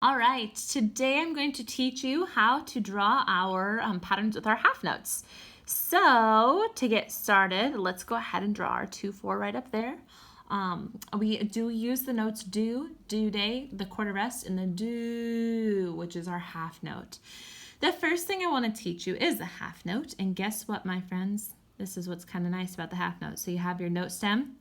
All right, today I'm going to teach you how to draw our patterns with our half notes. So to get started, let's go ahead and draw our 2-4 right up there. We do use the notes do, due date, the quarter rest, and the do, which is our half note. The first thing I want to teach you is the half note, and guess what, my friends? This is what's kind of nice about the half note. So you have your note stem,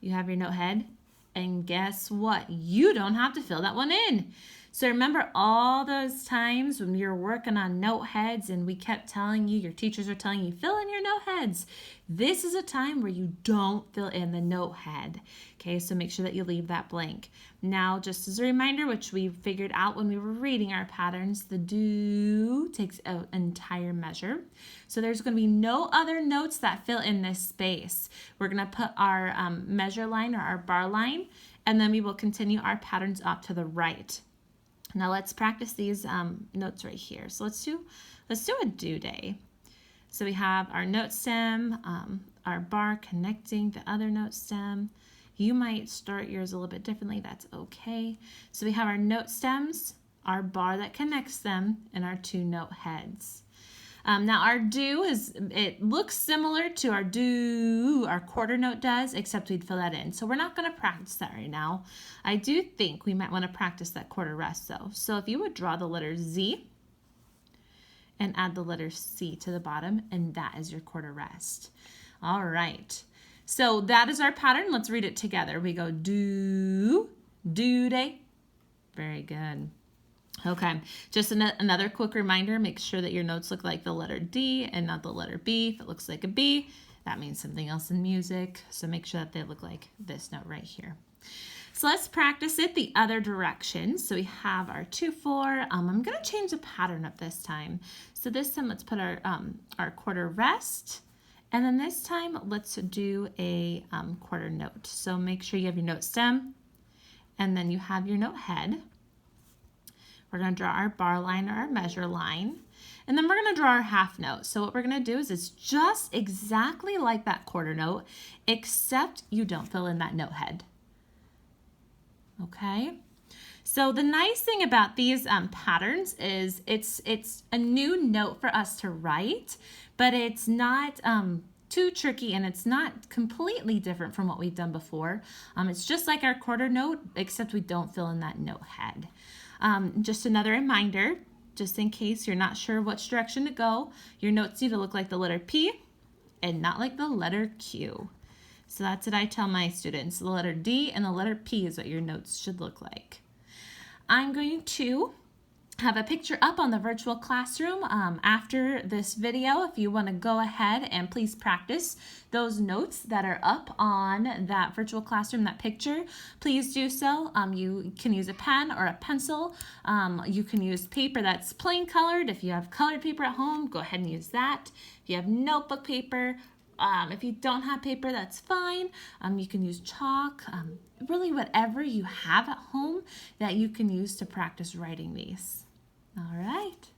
you have your note head, and guess what? You don't have to fill that one in. So remember all those times when you're working on note heads and we kept telling you, your teachers are telling you, fill in your note heads. This is a time where you don't fill in the note head. Okay, so make sure that you leave that blank. Now, just as a reminder, which we figured out when we were reading our patterns, the do takes an entire measure. So there's going to be no other notes that fill in this space. We're going to put our measure line or our bar line, and then we will continue our patterns up to the right. Now let's practice these notes right here. So let's do a do day. So we have our note stem, our bar connecting the other note stem. You might start yours a little bit differently. That's okay. So we have our note stems, our bar that connects them, and our 2 note heads. Now our do it looks similar to our do, our quarter note does, except we'd fill that in. So we're not going to practice that right now. I do think we might want to practice that quarter rest though. So if you would draw the letter Z and add the letter C to the bottom, and that is your quarter rest. All right. So that is our pattern. Let's read it together. We go do, due day. Very good. Okay, just another quick reminder, make sure that your notes look like the letter D and not the letter B. If it looks like a B, that means something else in music. So make sure that they look like this note right here. So let's practice it the other direction. So we have our 2-4. I'm going to change the pattern up this time. So this time let's put our quarter rest. And then this time let's do a quarter note. So make sure you have your note stem and then you have your note head. We're going to draw our bar line or our measure line, and then we're going to draw our half note. So what we're going to do is it's just exactly like that quarter note, except you don't fill in that note head. Okay? So the nice thing about these patterns is it's a new note for us to write, but it's not too tricky and it's not completely different from what we've done before. It's just like our quarter note, except we don't fill in that note head. Just another reminder, just in case you're not sure which direction to go, your notes need to look like the letter P and not like the letter Q. So that's what I tell my students. The letter D and the letter P is what your notes should look like. I'm going to have a picture up on the virtual classroom after this video. If you want to go ahead and please practice those notes that are up on that virtual classroom, that picture, please do so. You can use a pen or a pencil. You can use paper that's plain colored. If you have colored paper at home, go ahead and use that. If you have notebook paper, if you don't have paper, that's fine. You can use chalk, really whatever you have at home that you can use to practice writing these. All right.